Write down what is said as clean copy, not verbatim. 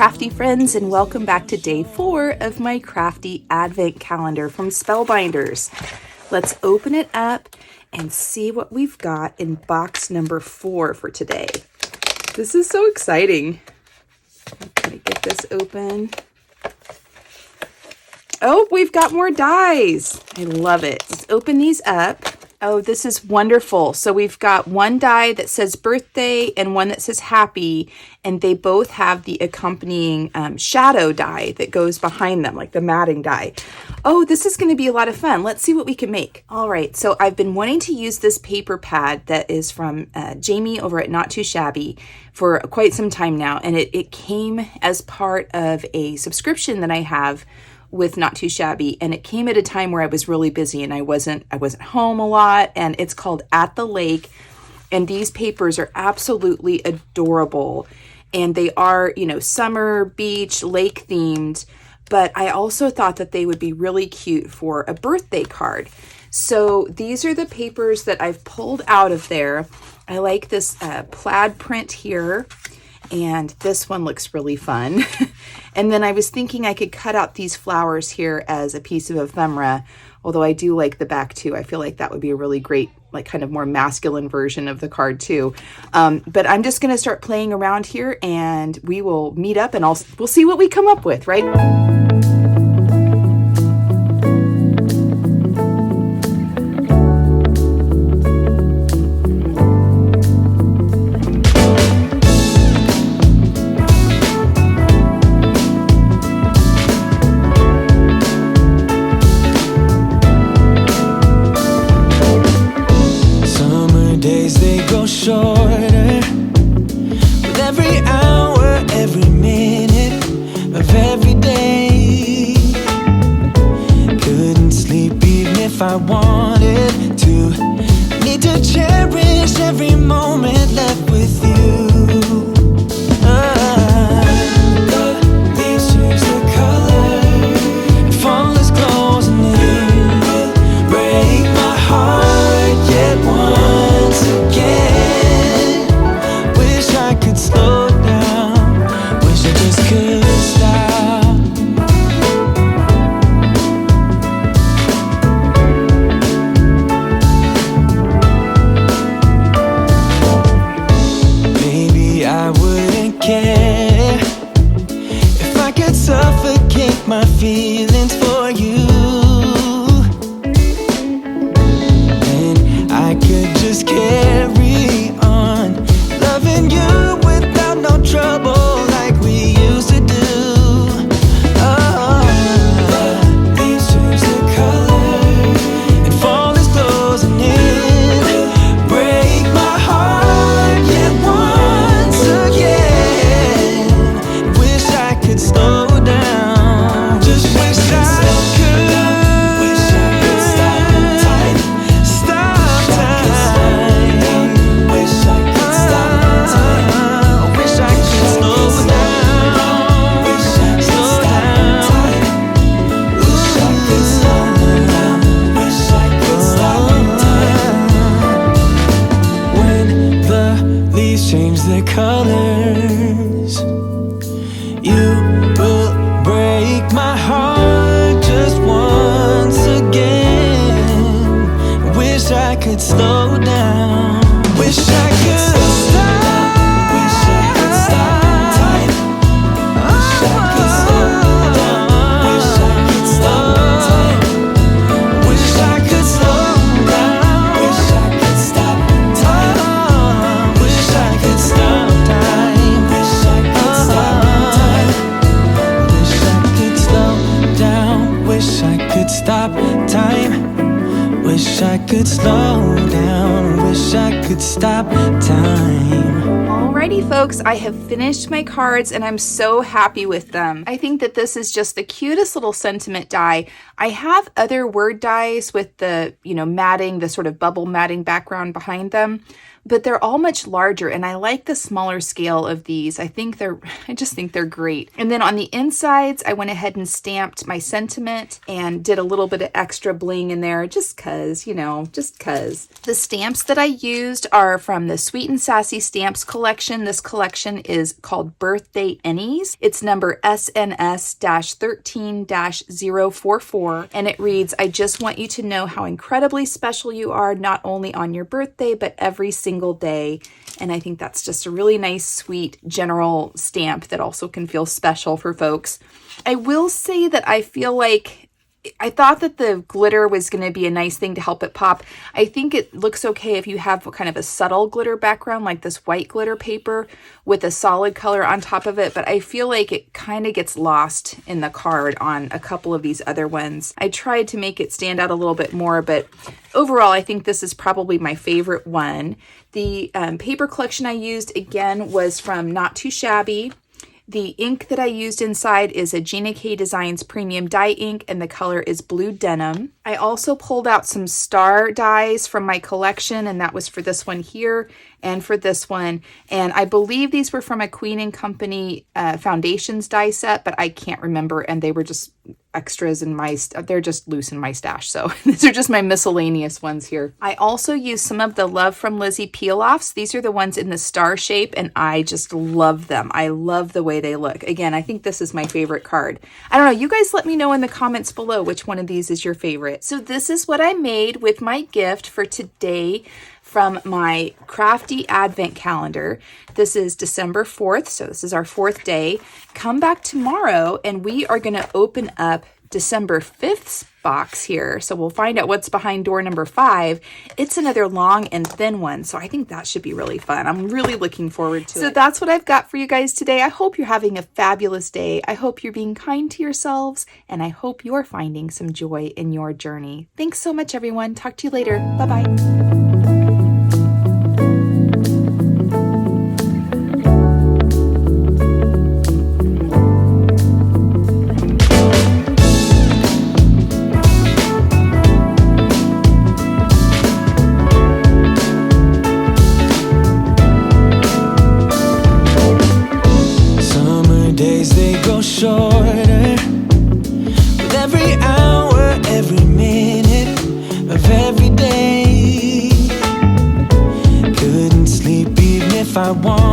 crafty friends, and welcome back to day 4 of my crafty advent calendar from Spellbinders. Let's open it up and see what we've got in box number 4 for today. This is so exciting. I'm gonna get this open. Oh, we've got more dies. I love it. Let's open these up. Oh, this is wonderful. So we've got one die that says birthday and one that says happy, and they both have the accompanying shadow die that goes behind them, like the matting die. Oh, this is going to be a lot of fun. Let's see what we can make. All right, so I've been wanting to use this paper pad that is from Jamie over at Not Too Shabby for quite some time now, and it came as part of a subscription that I have with Not Too Shabby, and it came at a time where I was really busy and I wasn't home a lot, and it's called At the Lake, and these papers are absolutely adorable, and they are, you know, summer, beach, lake themed, but I also thought that they would be really cute for a birthday card. So these are the papers that I've pulled out of there. I like this plaid print here, and this one looks really fun. And then I was thinking I could cut out these flowers here as a piece of ephemera, although I do like the back too. I feel like that would be a really great, like kind of more masculine version of the card too. But I'm just gonna start playing around here, and we will meet up and we'll see what we come up with, right? Shorter with every hour, every minute of every day. Couldn't sleep even if I wanted to. Need to cherish every moment left with you. The leaves change their color, and fall is closing in. Break my heart yet once again. Slow down, wish I just could stop. Maybe I wouldn't care if I could suffocate my feelings for you, and I could just carry on loving you without no trouble like we used to do. Oh, the leaves change their color, and fall is closing in. Break my heart yet once again. Wish I could slow down. Just wish I could. Wish I could stop time. Stop time. Wish I could stop time. Wish I could slow down. Wish I could stop time. Wish I could slow down. Wish I could stop time. When the leaves change their colors, you will break my heart just once again. Wish I could slow down. Wish I could stop. Wish I could stop time. Wish I could slow down. Wish I could stop time. Wish I could slow down. Wish I could stop time. Wish I could stop time. Wish I could stop time. Wish I could slow down. Wish I could stop time. Wish I could slow down. Wish I could stop time. Alrighty folks, I have finished my cards and I'm so happy with them. I think that this is just the cutest little sentiment die. I have other word dies with the, you know, matting, the sort of bubble matting background behind them, but they're all much larger, and I like the smaller scale of these. I just think they're great. And then on the insides, I went ahead and stamped my sentiment and did a little bit of extra bling in there just cause, you know, just cause. The stamps that I used are from the Sweet and Sassy Stamps collection. collection. This collection is called Birthday Innies. It's number SNS-13-044, and it reads, I just want you to know how incredibly special you are, not only on your birthday, but every single day. And I think that's just a really nice, sweet, general stamp that also can feel special for folks. I will say that I feel like I thought that the glitter was going to be a nice thing to help it pop. I think it looks okay if you have kind of a subtle glitter background, like this white glitter paper with a solid color on top of it, but I feel like it kind of gets lost in the card on a couple of these other ones. I tried to make it stand out a little bit more, but overall, I think this is probably my favorite one. The paper collection I used, again, was from Not Too Shabby. The ink that I used inside is a Gina K Designs Premium Dye ink, and the color is Blue Denim. I also pulled out some star dies from my collection, and that was for this one here and for this one. And I believe these were from a Queen & Company Foundations die set, but I can't remember, and they were just extras in my, they're just loose in my stash. So these are just my miscellaneous ones here. I also used some of the Love from Lizi peel-offs. These are the ones in the star shape, and I just love them. I love the way they look. Again, I think this is my favorite card. I don't know, you guys let me know in the comments below which one of these is your favorite. So this is what I made with my gift for today from my Crafty Advent Calendar. This is December 4th, so this is our 4th day. Come back tomorrow and we are going to open up December 5th's box here. So we'll find out what's behind door number 5. It's another long and thin one, so I think that should be really fun. I'm really looking forward to it. So that's what I've got for you guys today. I hope you're having a fabulous day. I hope you're being kind to yourselves, and I hope you're finding some joy in your journey. Thanks so much, everyone. Talk to you later. Bye-bye. Shorter with every hour, every minute of every day. Couldn't sleep even if I wanted.